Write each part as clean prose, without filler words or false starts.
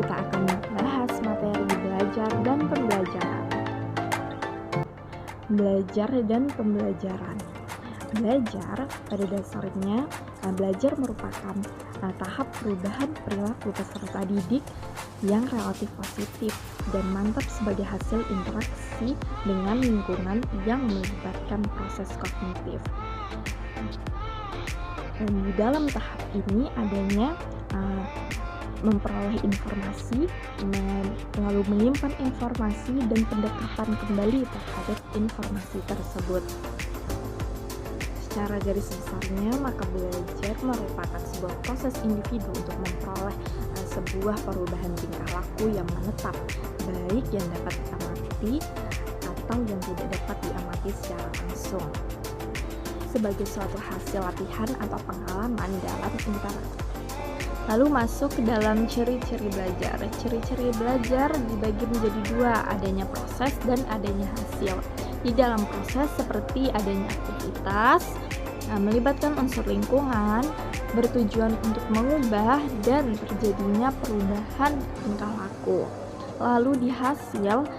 kita akan bahas materi belajar dan pembelajaran. Belajar dan pembelajaran. Belajar pada dasarnya, belajar merupakan tahap perubahan perilaku peserta didik yang relatif positif dan mantap sebagai hasil interaksi dengan lingkungan yang melibatkan proses kognitif. Di dalam tahap ini adanya memperoleh informasi, lalu menyimpan informasi dan pendekatan kembali terhadap informasi tersebut. Secara garis besarnya, maka belajar merupakan sebuah proses individu untuk memperoleh sebuah perubahan tingkah laku yang menetap, baik yang dapat diamati atau yang tidak dapat diamati secara langsung, sebagai suatu hasil latihan atau pengalaman dalam interaksi. Lalu masuk ke dalam ciri-ciri belajar. Ciri-ciri belajar dibagi menjadi dua, adanya proses dan adanya hasil. Di dalam proses seperti adanya aktivitas, melibatkan unsur lingkungan, bertujuan untuk mengubah dan terjadinya perubahan tingkah laku. Lalu di hasil,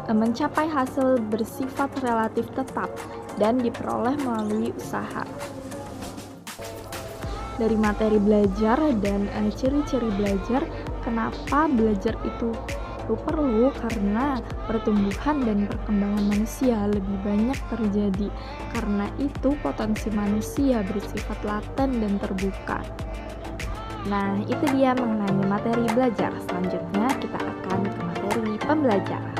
mencapai hasil bersifat relatif tetap dan diperoleh melalui usaha. Dari materi belajar dan ciri-ciri belajar, kenapa belajar itu perlu? Karena pertumbuhan dan perkembangan manusia lebih banyak terjadi. Karena itu potensi manusia bersifat laten dan terbuka. Nah, itu dia mengenai materi belajar. Selanjutnya kita akan ke materi pembelajaran.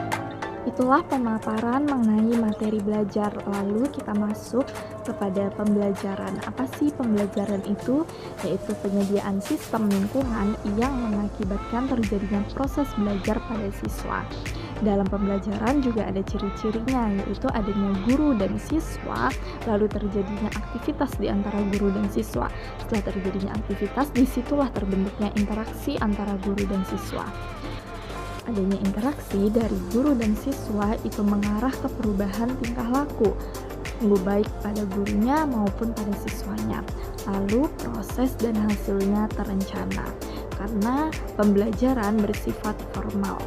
Itulah pemaparan mengenai materi belajar. Lalu kita masuk kepada pembelajaran. Apa sih pembelajaran itu? Yaitu penyediaan sistem lingkungan yang mengakibatkan terjadinya proses belajar pada siswa. Dalam pembelajaran juga ada ciri-cirinya, yaitu adanya guru dan siswa, lalu terjadinya aktivitas di antara guru dan siswa. Setelah terjadinya aktivitas, disitulah terbentuknya interaksi antara guru dan siswa. Adanya interaksi dari guru dan siswa itu mengarah ke perubahan tingkah laku, baik pada gurunya maupun pada siswanya. Lalu proses dan hasilnya terencana, karena pembelajaran bersifat formal.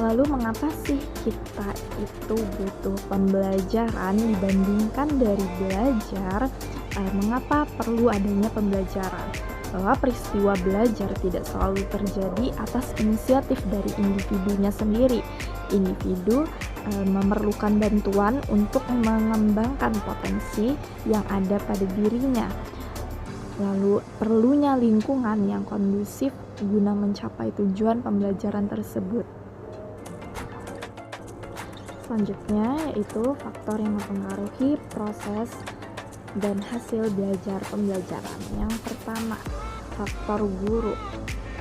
Lalu mengapa sih kita itu butuh pembelajaran dibandingkan dari belajar? Mengapa perlu adanya pembelajaran? Bahwa peristiwa belajar tidak selalu terjadi atas inisiatif dari individunya sendiri. Individu memerlukan bantuan untuk mengembangkan potensi yang ada pada dirinya. Lalu perlunya lingkungan yang kondusif guna mencapai tujuan pembelajaran tersebut. Selanjutnya yaitu faktor yang mempengaruhi proses dan hasil belajar pembelajaran. Yang pertama, faktor guru.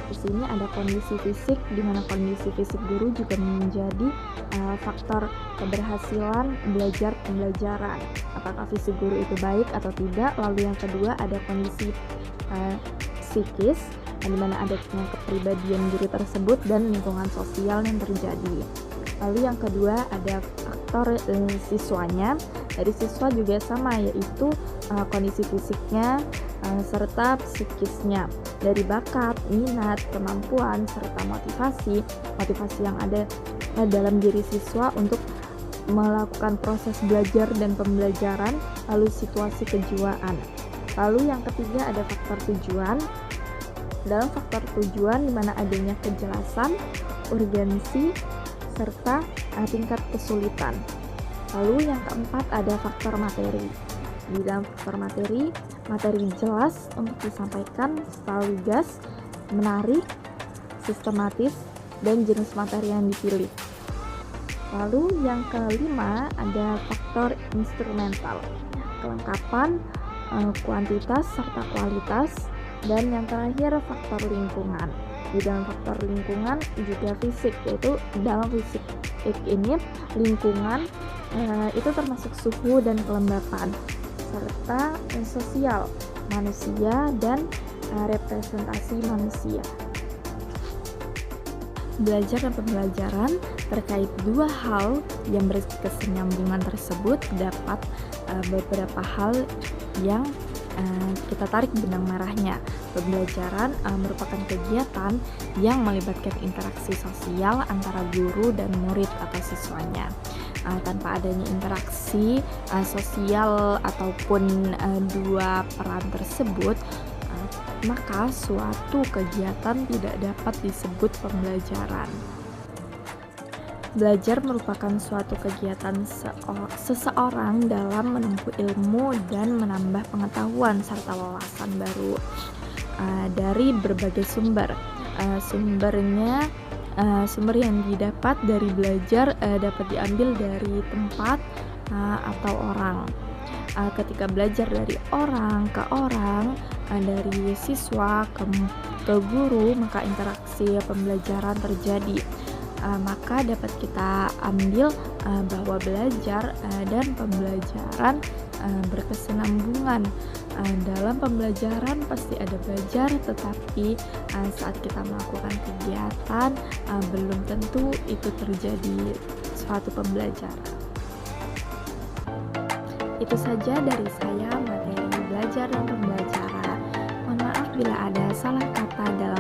Di sini ada kondisi fisik, di mana kondisi fisik guru juga menjadi faktor keberhasilan belajar pembelajaran. Apakah fisik guru itu baik atau tidak? Lalu yang kedua ada kondisi psikis, di mana adanya kepribadian guru tersebut dan lingkungan sosial yang terjadi. Lalu yang kedua ada faktor siswanya. Dari siswa juga sama, yaitu kondisi fisiknya serta psikisnya. Dari bakat, minat, kemampuan, serta motivasi yang ada dalam diri siswa untuk melakukan proses belajar dan pembelajaran. Lalu situasi kejiwaan. Lalu yang ketiga ada faktor tujuan. Dalam faktor tujuan di mana adanya kejelasan, urgensi, serta tingkat kesulitan. Lalu yang keempat ada faktor materi. Di dalam faktor materi jelas untuk disampaikan secara lugas, menarik, sistematis, dan jenis materi yang dipilih. Lalu yang kelima ada faktor instrumental, kelengkapan, kuantitas, serta kualitas. Dan yang terakhir faktor lingkungan. Di dalam faktor lingkungan juga fisik, yaitu dalam fisik ini lingkungan itu termasuk suhu dan kelembapan, serta sosial manusia dan representasi manusia. Belajar dan pembelajaran terkait dua hal yang berkesinambungan tersebut, dapat beberapa hal yang kita tarik benang merahnya. Pembelajaran merupakan kegiatan yang melibatkan interaksi sosial antara guru dan murid atau siswanya. Tanpa adanya interaksi sosial ataupun dua peran tersebut, maka suatu kegiatan tidak dapat disebut pembelajaran. Belajar merupakan suatu kegiatan seseorang dalam menempuh ilmu dan menambah pengetahuan serta wawasan baru dari berbagai sumber. Sumber yang didapat dari belajar dapat diambil dari tempat atau orang. Ketika belajar dari orang ke orang, dari siswa ke guru, maka interaksi pembelajaran terjadi. Maka dapat kita ambil bahwa belajar dan pembelajaran berkesinambungan. Dalam pembelajaran pasti ada belajar, tetapi saat kita melakukan kegiatan belum tentu itu terjadi suatu pembelajaran. Itu saja dari saya materi belajar dan pembelajaran. Mohon maaf bila ada salah kata dalam